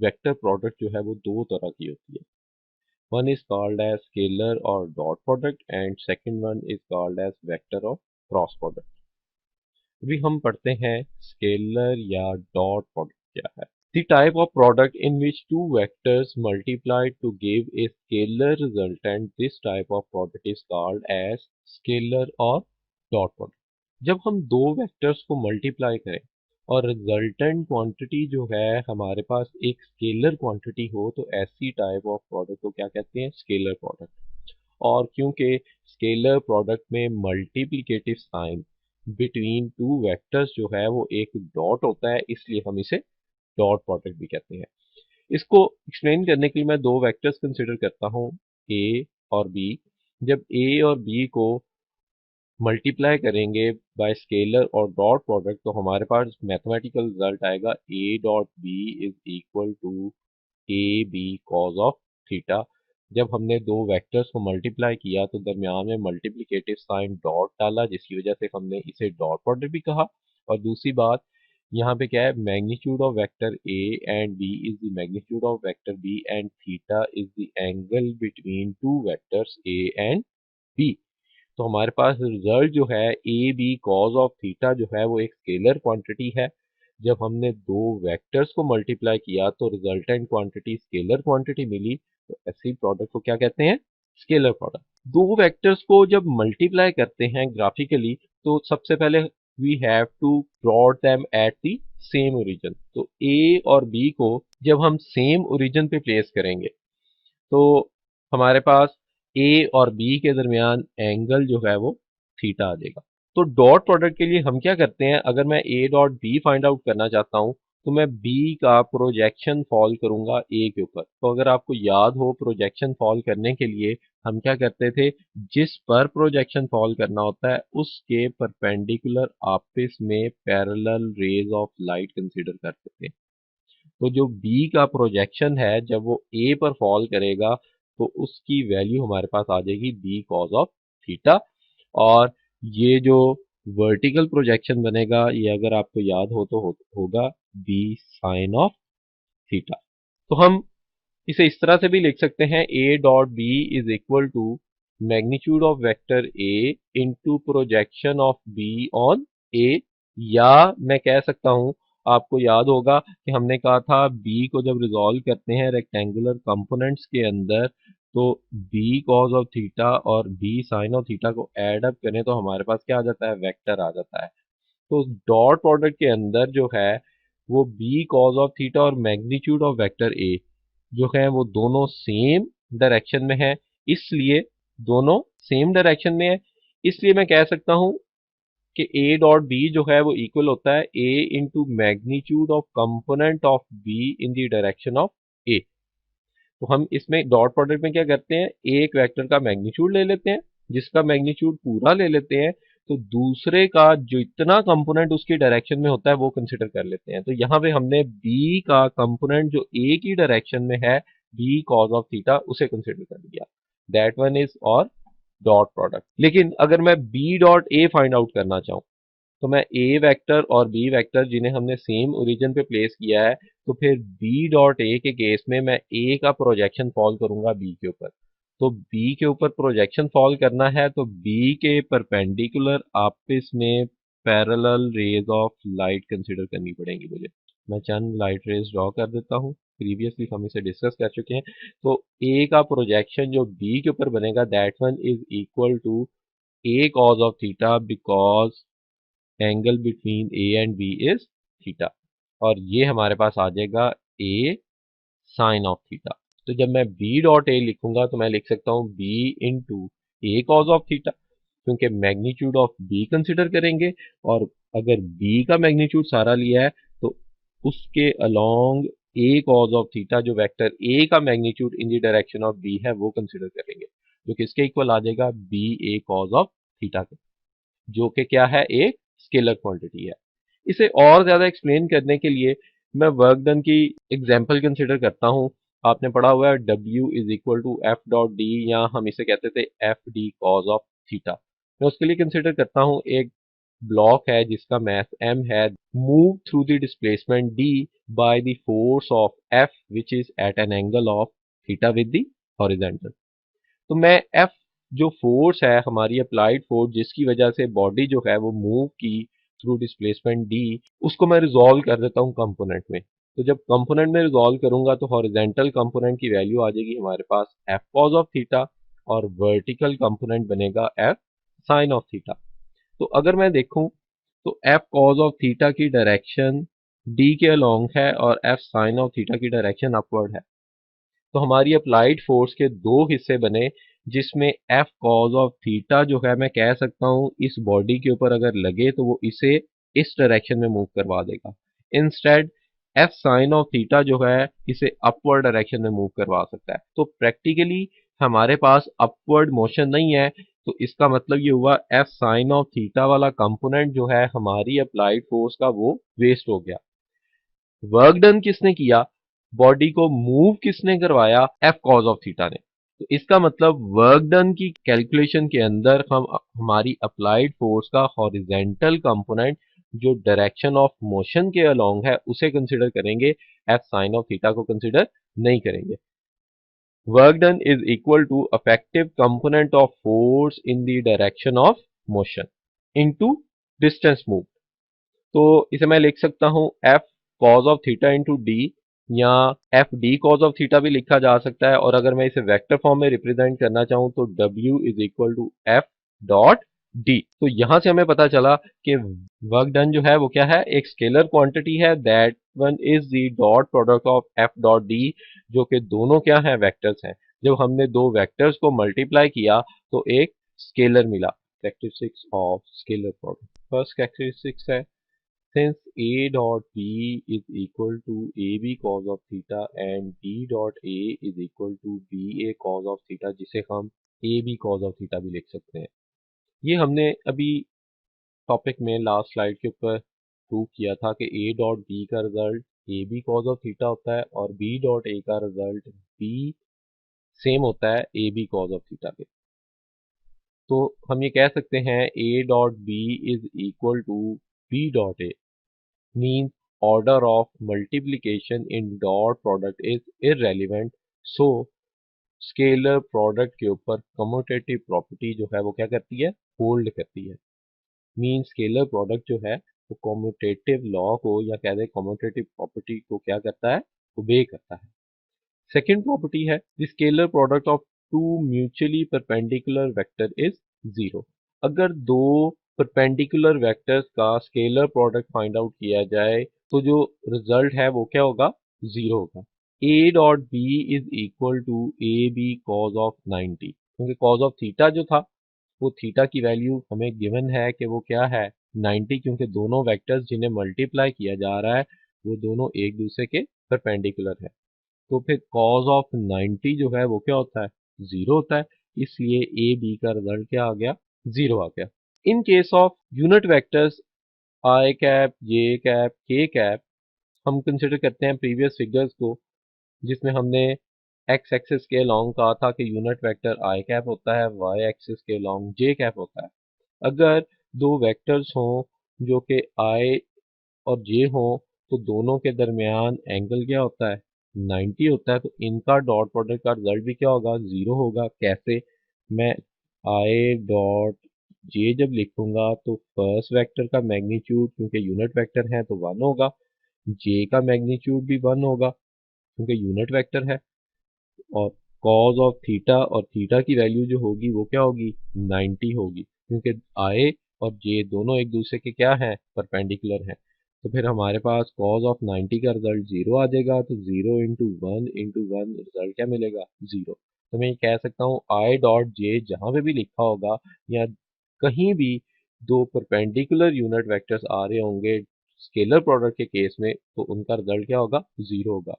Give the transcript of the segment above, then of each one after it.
Vector product जो है वो दो तरह की होती है। One is called as scalar और dot product and second one is called as vector और क्रॉस प्रोडक्ट। अभी हम पढ़ते हैं स्केलर या डॉट प्रोडक्ट क्या है। The type of product in which two vectors multiply to give a scalar resultant, this type of product is called as scalar or dot product। जब हम दो वेक्टर्स को मल्टीप्लाई करें और रिजल्टेंट क्वांटिटी जो है हमारे पास एक स्केलर क्वांटिटी हो, तो ऐसी टाइप ऑफ प्रोडक्ट को क्या कहते हैं? Scalar product. और क्योंकि स्केलर प्रोडक्ट में multiplicative sign between two vectors जो है वो एक डॉट होता है, इसलिए हम इसे डॉट प्रोडक्ट भी कहते हैं। इसको एक्सप्लेन करने के लिए मैं दो वेक्टर्स कंसिडर करता हूँ, ए और बी। जब ए और बी को मल्टीप्लाई करेंगे बाय स्केलर और डॉट प्रोडक्ट, तो हमारे पास मैथमेटिकल रिजल्ट आएगा A dot B is equal to A B cos of theta. जब हमने दो वेक्टर्स को मल्टीप्लाई किया तो दरमियान में मल्टीप्लिकेटिव साइन डॉट डाला, जिसकी वजह से हमने इसे डॉट प्रोडक्ट भी कहा। और दूसरी बात, यहाँ पे क्या है? Magnitude of vector A and B is the magnitude of vector B and theta is the angle between two vectors A and B. तो हमारे पास रिजल्ट जो है A B cos of theta जो है वो एक स्केलर क्वांटिटी है। जब हमने दो वेक्टर्स को मल्टीप्लाई किया तो रिजल्टेंट क्वांटिटी स्केलर क्वांटिटी मिली, तो ऐसी प्रोडक्ट को क्या कहते हैं? Scalar product. दो वेक्टर्स को जब मल्टीप्लाई करते हैं ग्राफिकली, तो सबसे पहले we have to plot them at the same origin. तो ए और बी को जब हम सेम ओरिजिन पे प्लेस करेंगे तो हमारे पास ए और बी के दरमियान एंगल जो है वो थीटा आ जाएगा। तो डॉट प्रोडक्ट के लिए हम क्या करते हैं? अगर मैं A dot B find out करना चाहता हूं तो मैं बी का प्रोजेक्शन फॉल करूंगा ए के ऊपर। तो अगर आपको याद हो, प्रोजेक्शन फॉल करने के लिए हम क्या करते थे? जिस पर प्रोजेक्शन फॉल करना होता है उसके परपेंडिकुलर आपस में parallel raise of light consider करते थे। तो जो बी का प्रोजेक्शन है जब वो ए पर फॉल करेगा तो उसकी वैल्यू हमारे पास आ जाएगी बी कॉज ऑफ थीटा। और ये जो वर्टिकल प्रोजेक्शन बनेगा, ये अगर आपको याद हो तो होगा बी साइन ऑफ थीटा। तो हम इसे इस तरह से भी लिख सकते हैं, A dot B is equal to magnitude of vector A into projection of B on A. या मैं कह सकता हूं, आपको याद होगा कि हमने कहा था बी को जब रिजॉल्व करते हैं रेक्टेंगुलर कंपोनेंट्स के अंदर, तो बी कॉज ऑफ थीटा और बी साइन ऑफ थीटा को ऐड अप करें तो हमारे पास क्या आ जाता है? वेक्टर आ जाता है। तो डॉट प्रोडक्ट के अंदर जो है वो बी कॉज ऑफ थीटा और मैग्नीट्यूड ऑफ वेक्टर ए जो है वो दोनों सेम डायरेक्शन में है, इसलिए दोनों सेम डायरेक्शन में है, इसलिए मैं कह सकता हूं कि ए डॉट बी जो है वो इक्वल होता है A into magnitude of component of B in the direction of A. तो हम इसमें डॉट प्रोडक्ट में क्या करते हैं? एक वेक्टर का मैग्नीट्यूड ले लेते हैं, जिसका मैग्नीट्यूड पूरा ले लेते हैं, तो दूसरे का जो इतना कंपोनेंट उसकी डायरेक्शन में होता है वो कंसिडर कर लेते हैं। तो यहाँ पे हमने बी का कंपोनेंट जो ए की डायरेक्शन में है, बी कॉज ऑफ थीटा, उसे कंसिडर कर लिया। दैट वन इज और डॉट प्रोडक्ट। लेकिन अगर मैं B dot A find out करना चाहूँ, तो मैं ए वेक्टर और बी वेक्टर जिन्हें हमने सेम ओरिजिन पे प्लेस किया है, तो फिर बी डॉट ए के केस में मैं ए का प्रोजेक्शन फॉल करूंगा बी के ऊपर। तो बी के ऊपर प्रोजेक्शन फॉल करना है तो बी के परपेंडिकुलर आपस में parallel raise of light consider करनी पड़ेंगी मुझे। मैं चंद लाइट रेज ड्रॉ कर देता हूँ, प्रीवियसली हम इसे डिस्कस कर चुके हैं। तो ए का प्रोजेक्शन जो बी के ऊपर बनेगा, that one is equal to A cos of theta because angle between A and B is theta. और ये हमारे पास आ जाएगा ए साइन ऑफ थीटा। तो जब मैं बी डॉट ए लिखूंगा तो मैं लिख सकता हूँ B into A cos of theta, क्योंकि मैग्नीट्यूड ऑफ बी कंसिडर करेंगे। और अगर बी का मैग्नीट्यूड सारा लिया है तो उसके along A cos of theta जो वेक्टर ए का magnitude in the direction of B है वो कंसिडर करेंगे, जो किसके इक्वल आ जाएगा? B A cos of theta के, जो कि क्या है? एक स्केलर क्वांटिटी है। इसे और ज्यादा एक्सप्लेन करने के लिए मैं वर्क डन की एग्जांपल कंसिडर करता हूं। आपने पढ़ा हुआ है W is equal to F dot D, या हम इसे कहते थे F D cos of theta. मैं उसके लिए कंसिडर करता हूं एक ब्लॉक है जिसका मास m है move through the displacement d by the force of f which is at an angle of theta with the horizontal. तो मैं F जो फोर्स है हमारी अप्लाइड फोर्स जिसकी वजह से बॉडी जो है वो मूव की थ्रू डिस्प्लेसमेंट d, उसको मैं रिजॉल्व कर देता हूँ कंपोनेंट में। तो जब कंपोनेंट में रिजॉल्व करूंगा तो हॉरिजेंटल कंपोनेंट की वैल्यू आ जाएगी हमारे पास F cos ऑफ थीटा और वर्टिकल कंपोनेंट बनेगा F sin ऑफ थीटा। तो अगर मैं देखूं तो F cos ऑफ थीटा की डायरेक्शन d के अलोंग है और F sin ऑफ थीटा की डायरेक्शन अपवर्ड है। तो हमारी अप्लाइड फोर्स के दो हिस्से बने जिसमें F cos ऑफ थीटा जो है मैं कह सकता हूं इस बॉडी के ऊपर अगर लगे तो वो इसे इस डायरेक्शन में मूव करवा देगा। Instead F sin of theta जो है इसे अपवर्ड डायरेक्शन में मूव करवा सकता है। तो प्रैक्टिकली हमारे पास अपवर्ड मोशन नहीं है, तो इसका मतलब ये हुआ F sin ऑफ थीटा वाला कंपोनेंट जो है हमारी अप्लाइड फोर्स का वो वेस्ट हो गया। वर्क डन किसने किया, बॉडी को मूव किसने करवाया, एफ कॉज ऑफ थीटा ने। तो इसका मतलब वर्क डन की कैलकुलेशन के अंदर हम हमारी अप्लाइड फोर्स का हॉरिजेंटल कंपोनेंट जो डायरेक्शन ऑफ मोशन के अलोंग है उसे कंसिडर करेंगे, एफ साइन ऑफ थीटा को कंसिडर नहीं करेंगे। Work done is equal to effective component of force in the direction of motion into distance move. तो इसे मैं लिख सकता हूं F cos of theta into D, या F D cos of theta भी लिखा जा सकता है। और अगर मैं इसे वेक्टर फॉर्म में रिप्रेजेंट करना चाहूं तो W is equal to F dot D. तो यहां से हमें पता चला कि वर्क डन जो है वो क्या है, एक स्केलर क्वांटिटी है, that one is the dot product of F dot D, जो कि दोनों क्या है, वेक्टर्स हैं। जब हमने दो वेक्टर्स को मल्टीप्लाई किया तो एक स्केलर मिला। Characteristics of scalar product, first characteristics है since A dot B is equal to AB cos of theta and D dot A is equal to BA cos of theta, जिसे हम AB cos of theta भी लिख सकते हैं। ये हमने अभी टॉपिक में लास्ट स्लाइड के ऊपर प्रूव किया था कि A डॉट B का result AB cos of theta होता है और B डॉट A का रिजल्ट B सेम होता है AB cos of theta के। तो हम ये कह सकते हैं A dot B is equal to B dot A means order of multiplication in dot product is irrelevant, so scalar product के ऊपर कम्यूटेटिव प्रॉपर्टी जो है वो क्या करती है, होल्ड करती है। मीन स्केलर प्रोडक्ट जो है वो कम्यूटेटिव लॉ को या कह दे कम्यूटेटिव प्रॉपर्टी को क्या करता है, ओबे करता है। सेकेंड प्रॉपर्टी है the scalar product of two mutually perpendicular vector is zero. अगर दो परपेंडिकुलर वेक्टर्स का स्केलर प्रोडक्ट फाइंड आउट किया जाए तो जो रिजल्ट है वो क्या होगा, जीरो होगा। A dot B is equal to A B cos of 90, क्योंकि कॉज ऑफ थीटा जो था वो थीटा की वैल्यू हमें गिवन है कि वो क्या है, 90, क्योंकि दोनों वेक्टर्स जिन्हें मल्टीप्लाई किया जा रहा है वो दोनों एक दूसरे के परपेंडिकुलर है। तो फिर कॉज ऑफ 90 जो है वो क्या होता है, जीरो होता है। इसलिए ए बी का रिजल्ट क्या आ गया, जीरो आ गया। इन case of unit vectors I cap J cap के कैप, हम कंसिडर करते हैं प्रीवियस फिगर्स को जिसमें हमने एक्स एक्सिस के लॉन्ग कहा था कि यूनिट वेक्टर आई कैप होता है, वाई एक्सिस के लॉन्ग जे कैप होता है। अगर दो वेक्टर्स हों जो कि आई और जे हो तो दोनों के दरमियान एंगल क्या होता है, 90 होता है। तो इनका डॉट प्रोडक्ट का रिजल्ट भी क्या होगा, जीरो होगा। कैसे, मैं आई डॉट जे जब लिखूंगा तो फर्स्ट वेक्टर का मैग्नीट्यूड क्योंकि यूनिट वेक्टर है तो वन होगा, जे का मैग्नीट्यूड भी वन होगा क्योंकि यूनिट वेक्टर है, और कॉज ऑफ थीटा और थीटा की वैल्यू जो होगी वो क्या होगी, 90 होगी, क्योंकि आई और जे दोनों एक दूसरे के क्या हैं, परपेंडिकुलर हैं। तो फिर हमारे पास कॉज ऑफ 90 का रिजल्ट जीरो आ जाएगा। तो जीरो इंटू वन रिजल्ट क्या मिलेगा, जीरो। तो मैं ये कह सकता हूँ आई डॉट जे जहाँ पे भी लिखा होगा या कहीं भी दो परपेंडिकुलर यूनिट वेक्टर्स आ रहे होंगे स्केलर प्रोडक्ट के केस में तो उनका रिजल्ट क्या होगा, जीरो होगा।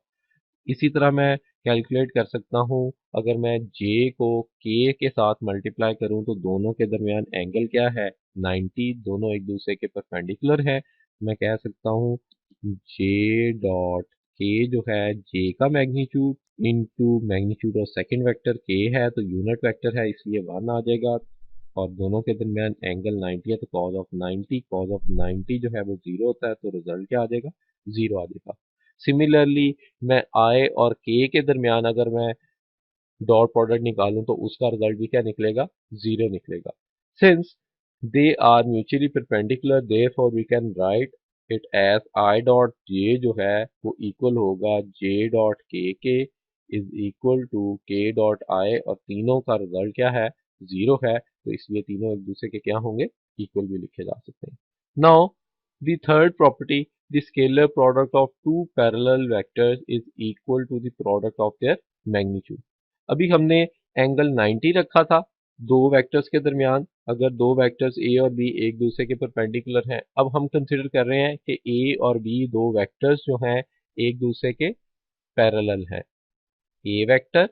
इसी तरह मैं कैलकुलेट कर सकता हूँ, अगर मैं j को k के साथ मल्टीप्लाई करूँ तो दोनों के दरमियान एंगल क्या है, 90, दोनों एक दूसरे के परपेंडिकुलर है। मैं कह सकता हूँ j डॉट k जो है j का magnitude into magnitude of second vector k है तो यूनिट वेक्टर है इसलिए वन आ जाएगा, और दोनों के दरमियान एंगल 90 है, तो cos ऑफ 90 जो है वो 0 होता है, तो रिजल्ट क्या आ जाएगा, 0 आ जाएगा। सिमिलरली मैं I और K के दरमियान अगर मैं डॉट प्रोडक्ट निकालूं तो उसका रिजल्ट भी क्या निकलेगा, 0 निकलेगा। Since they are mutually perpendicular, therefore we can write it as I dot J जो है वो इक्वल होगा J dot K is equal to K dot I, और तीनों का रिजल्ट क्या है, 0 है, तो इसलिए तीनों एक दूसरे के क्या होंगे, इक्वल भी लिखे जा सकते हैं। Now the third property, the scalar product of two parallel vectors is equal to the product of their magnitude। अभी हमने एंगल 90 रखा था दो वेक्टर्स के दरमियान, अगर दो वेक्टर्स ए और बी एक दूसरे के परपेंडिकुलर हैं। अब हम कंसिडर कर रहे हैं कि ए और बी दो वेक्टर्स जो हैं एक दूसरे के पैरेलल हैं। ए वेक्टर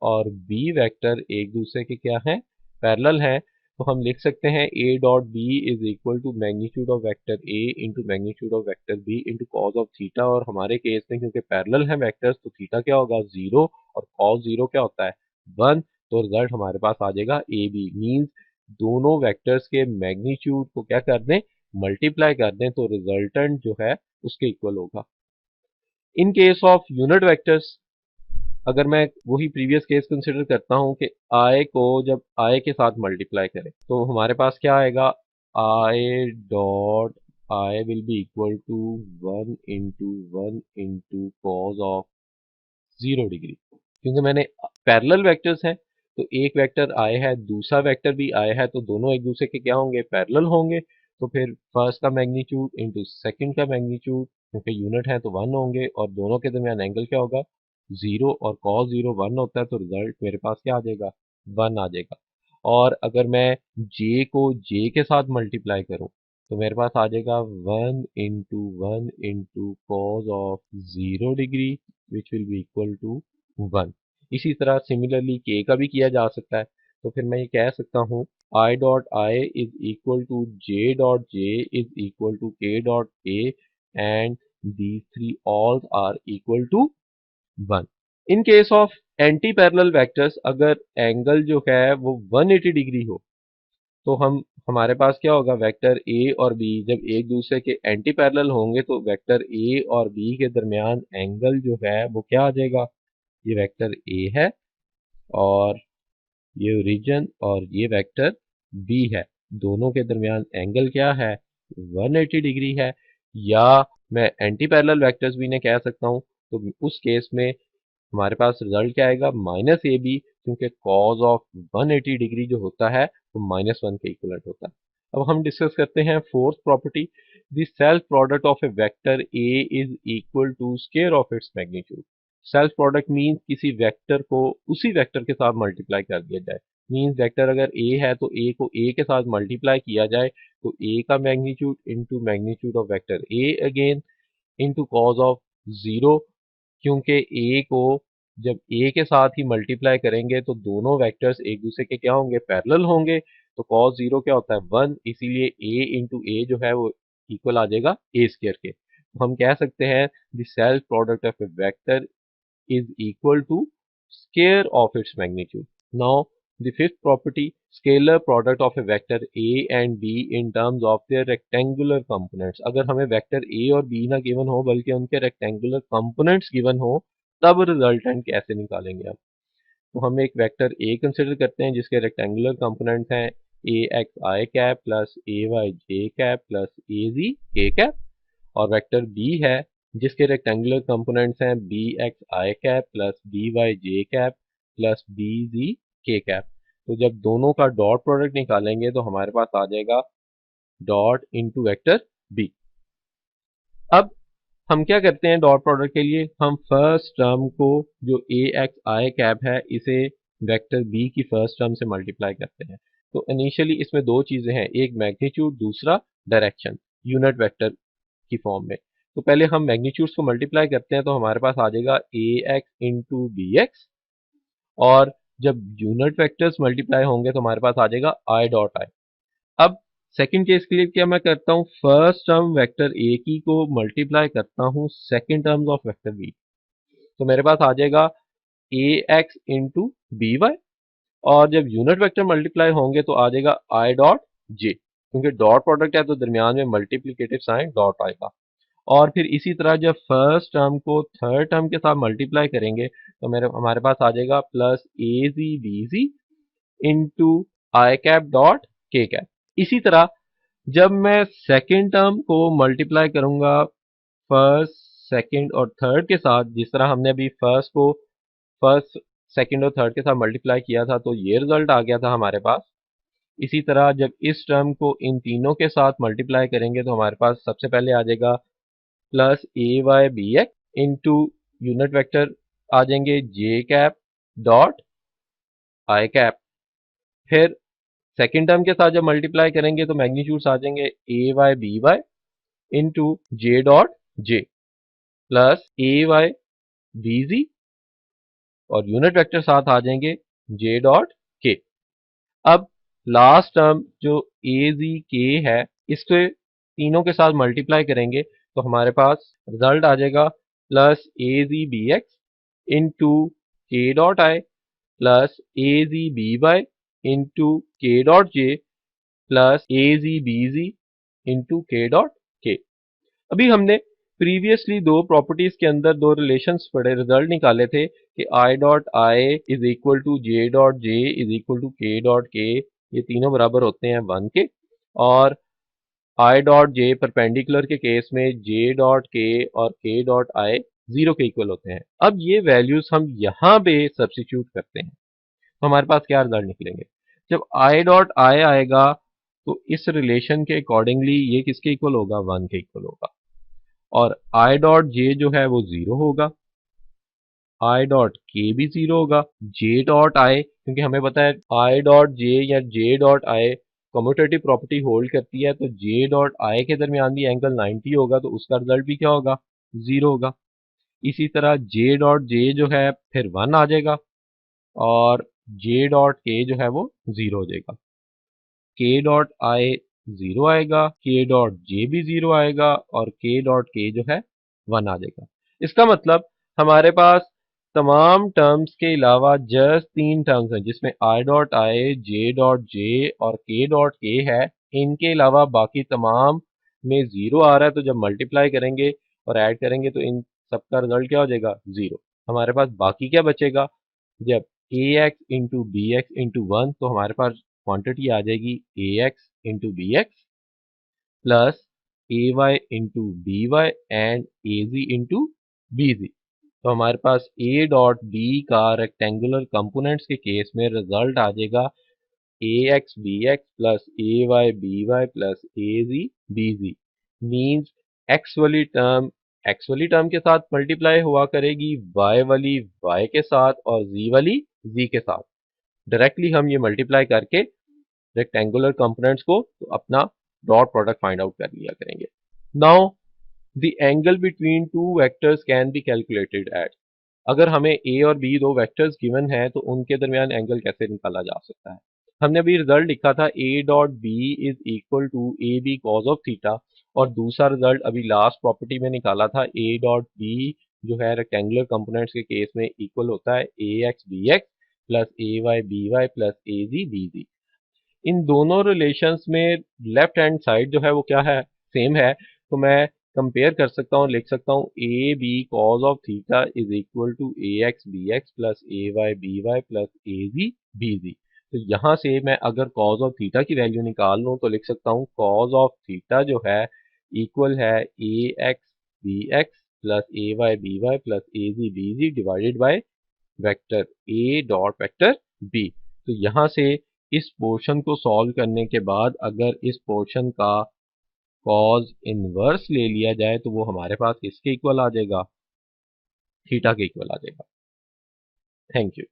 और बी वेक्टर एक दूसरे के क्या हैं, पैरेलल हैं। तो हम लिख सकते हैं A dot B is equal to magnitude of vector A into magnitude of vector B into cos of theta, और हमारे केस में क्योंकि पैरेलल है वेक्टर्स तो थीटा क्या होगा, 0, और कॉस 0 क्या होता है, 1। तो रिजल्ट हमारे पास आ जाएगा ए बी, मीन्स दोनों वेक्टर्स के मैग्नीट्यूड को क्या कर दें, मल्टीप्लाई कर दें, तो रिजल्टेंट जो है उसके इक्वल होगा। इन केस ऑफ यूनिट वेक्टर्स अगर मैं वही प्रीवियस केस कंसिडर करता हूं कि आई को जब आई के साथ मल्टीप्लाई करें तो हमारे पास क्या आएगा, I dot I will be equal to 1 into cos of 0 degree. क्योंकि मैंने पैरेलल वेक्टर्स हैं तो एक वेक्टर आई है दूसरा वेक्टर भी आई है, तो दोनों एक दूसरे के क्या होंगे, पैरेलल होंगे। तो फिर फर्स्ट का मैग्नीट्यूड इंटू सेकेंड का मैग्नीट्यूड, क्योंकि यूनिट है तो 1 होंगे, और दोनों के दरमियान एंगल क्या होगा, 0, और cos 0 1 होता है, तो रिजल्ट मेरे पास क्या आ जाएगा, 1 आ जाएगा। और अगर मैं j को j के साथ मल्टीप्लाई करूं तो मेरे पास आ जाएगा 1 into cos of 0 degree which will be equal to 1। इसी तरह सिमिलरली k का भी किया जा सकता है। तो फिर मैं ये कह सकता हूँ I dot I is equal to j dot j is equal to k dot k and these three all are equal to 1। In case of anti parallel vectors अगर एंगल जो है वो 180 डिग्री हो तो हमारे पास क्या होगा, वेक्टर ए और बी जब एक दूसरे के एंटी पैरेलल होंगे तो वेक्टर ए और बी के दरमियान एंगल जो है वो क्या आ जाएगा, ये वेक्टर ए है और ये ओरिजिन और ये वेक्टर बी है, दोनों के दरमियान एंगल क्या है, 180 डिग्री है। या मैं एंटी पैरेलल वेक्टर्स भी ने कह सकता हूँ, तो उस केस में हमारे पास रिजल्ट क्या आएगा, माइनस ए बी, क्योंकि कॉज ऑफ 180 डिग्री जो होता है वो -1 के इक्वलेंट होता है। अब हम डिस्कस करते हैं fourth property, the self product of a vector A is equal to square of its magnitude. Self product means किसी वेक्टर को उसी वेक्टर के साथ मल्टीप्लाई कर दिया जाए। मीन्स वेक्टर अगर ए है तो ए को ए के साथ मल्टीप्लाई किया जाए तो ए का magnitude into magnitude of vector A again into cos of 0, क्योंकि ए को जब ए के साथ ही मल्टीप्लाई करेंगे तो दोनों वेक्टर्स एक दूसरे के क्या होंगे, पैरेलल होंगे, तो cos 0 क्या होता है, 1, इसीलिए ए इंटू ए जो है वो इक्वल आ जाएगा ए स्क्वायर के। तो हम कह सकते हैं the self product of a vector is equal to square of its magnitude। Now, the fifth property, scalar product of a vector a and b in terms of their rectangular components। अगर हमें vector a और b ना given हो बल्कि उनके rectangular components given हो तब resultant कैसे निकालेंगे हम। तो हम एक वेक्टर a कंसिडर करते हैं जिसके रेक्टेंगुलर कंपोनेंट्स हैं ए x I cap plus A Y J cap plus A जी के कैप, और वेक्टर बी है जिसके रेक्टेंगुलर कंपोनेंट्स हैं बी एक्स आई कैप प्लस बी वाई जे कैप प्लस बी जी के कैप। तो जब दोनों का डॉट प्रोडक्ट निकालेंगे तो हमारे पास आ जाएगा डॉट इनटू वेक्टर बी। अब हम क्या करते हैं डॉट प्रोडक्ट के लिए, हम फर्स्ट टर्म को जो ए एक्स आई कैप है इसे वेक्टर बी की फर्स्ट टर्म से मल्टीप्लाई करते हैं। तो इनिशियली इसमें दो चीजें हैं, एक मैग्नीट्यूड दूसरा डायरेक्शन यूनिट वेक्टर की फॉर्म में। तो पहले हम मैग्नीट्यूड्स को मल्टीप्लाई करते हैं तो हमारे पास आ जाएगा A X into B x, और जब यूनिट वेक्टर्स मल्टीप्लाई होंगे तो हमारे पास आ जाएगा आई डॉट आई। अब सेकंड केस के लिए क्या मैं करता हूँ, फर्स्ट टर्म वेक्टर ए की को मल्टीप्लाई करता हूँ second terms of vector B, तो मेरे पास आ जाएगा A X into B Y, और जब यूनिट वेक्टर मल्टीप्लाई होंगे तो आ जाएगा आई डॉट जे, क्योंकि डॉट प्रोडक्ट है तो दरमियान में मल्टीप्लिकेटिव साइन डॉट आएगा। और फिर इसी तरह जब फर्स्ट टर्म को थर्ड टर्म के साथ मल्टीप्लाई करेंगे तो मेरे हमारे पास आ जाएगा plus A Z B Z into I cap dot के कैप। इसी तरह जब मैं सेकेंड टर्म को मल्टीप्लाई करूंगा फर्स्ट सेकंड और थर्ड के साथ, जिस तरह हमने अभी फर्स्ट को फर्स्ट सेकंड और थर्ड के साथ मल्टीप्लाई किया था तो ये रिजल्ट आ गया था हमारे पास। इसी तरह जब इस टर्म को इन तीनों के साथ मल्टीप्लाई करेंगे तो हमारे पास सबसे पहले आ जाएगा plus A Y B X into unit vector आ जाएंगे J cap dot I cap. फिर सेकेंड टर्म के साथ जब मल्टीप्लाई करेंगे तो मैग्नीट्यूड्स आ जाएंगे A Y B Y into J dot J plus A Y B G और यूनिट वेक्टर साथ आ जाएंगे जे डॉट के। अब लास्ट टर्म जो ए जी के है इसके तीनों के साथ मल्टीप्लाई करेंगे तो हमारे पास रिजल्ट आ जाएगा plus A Z B X into K dot I plus A Z B Y into K dot J plus A Z B Z into K dot K. अभी हमने प्रीवियसली दो प्रॉपर्टीज के अंदर दो रिलेशंस पढ़े, result निकाले थे कि I dot I is equal to J dot J is equal to K dot K, ये तीनों बराबर होते हैं 1 के, और आई डॉट जे परपेंडिकुलर के केस में जे डॉट के और के डॉट आई 0 के इक्वल होते हैं। अब ये वैल्यूज हम यहाँ पे सब्स्टिट्यूट करते हैं तो हमारे पास क्या रिजल्ट निकलेंगे। जब आई डॉट आई आएगा तो इस रिलेशन के अकॉर्डिंगली ये किसके इक्वल होगा, 1 के इक्वल होगा। और आई डॉट जे जो है वो 0 होगा, आई डॉट के भी 0 होगा, जे डॉट आई क्योंकि हमें पता है आई डॉट जे या J dot I commutative property hold करती है तो जे डॉट आई के दरमियान भी एंगल 90 होगा तो उसका रिजल्ट भी क्या होगा, 0 होगा। इसी तरह जे डॉट जे जो है फिर 1 आ जाएगा और जे डॉट के जो है वो 0 हो जाएगा, के डॉट आई 0 आएगा, के डॉट जे भी 0 आएगा और के डॉट के जो है 1 आ जाएगा। इसका मतलब हमारे पास तमाम टर्म्स के अलावा जस्ट 3 टर्म्स हैं जिसमें आई डॉट आई, जे डॉट जे और के डॉट के है। इनके अलावा बाकी तमाम में 0 आ रहा है तो जब मल्टीप्लाई करेंगे और ऐड करेंगे तो इन सबका रिजल्ट क्या हो जाएगा, 0। हमारे पास बाकी क्या बचेगा, जब A X into B X into 1 तो हमारे पास क्वांटिटी आ जाएगी A X into B X plus A Y into B Y and A Z into B Z. तो हमारे पास ए डॉट बी का रेक्टेंगुलर कंपोनेंट्स के केस में रिजल्ट आ जाएगा A X B X plus A Y B Y plus A Z B Z. Means X वाली term के साथ मल्टीप्लाई हुआ करेगी वाई वाली वाई के साथ और जी वाली जी के साथ। डायरेक्टली हम ये मल्टीप्लाई करके रेक्टेंगुलर कंपोनेंट्स को तो अपना डॉट प्रोडक्ट फाइंड आउट कर लिया करेंगे। Now the angle between two vectors can be calculated at, अगर हमें ए और बी दो वेक्टर्स गिवन है तो उनके दरमियान एंगल कैसे निकाला जा सकता है। हमने अभी रिजल्ट लिखा था A dot B is equal to A B cos of theta, और दूसरा रिजल्ट अभी लास्ट प्रॉपर्टी में निकाला था ए डॉट बी जो है रेक्टेंगुलर कंपोनेंट्स के केस में इक्वल होता है A X B X plus A Y B Y plus A Z B जी। इन दोनों रिलेशंस में लेफ्ट हैंड साइड जो है वो क्या है, सेम है, तो मैं कंपेयर कर सकता हूँ, लिख सकता हूँ A B cos of theta is equal to A X B X plus A Y B Y plus A Z B Z. तो यहाँ से मैं अगर कॉज ऑफ थीटा की वैल्यू निकाल लूँ तो लिख सकता हूँ कॉज ऑफ थीटा जो है इक्वल है A X B X plus A Y B Y plus A Z B Z divided by vector A dot vector B. तो यहाँ से इस पोर्शन को सॉल्व करने के बाद अगर इस पोर्शन का कॉज इनवर्स ले लिया जाए तो वो हमारे पास किसके इक्वल आ जाएगा, थीटा के इक्वल आ जाएगा। Thank you.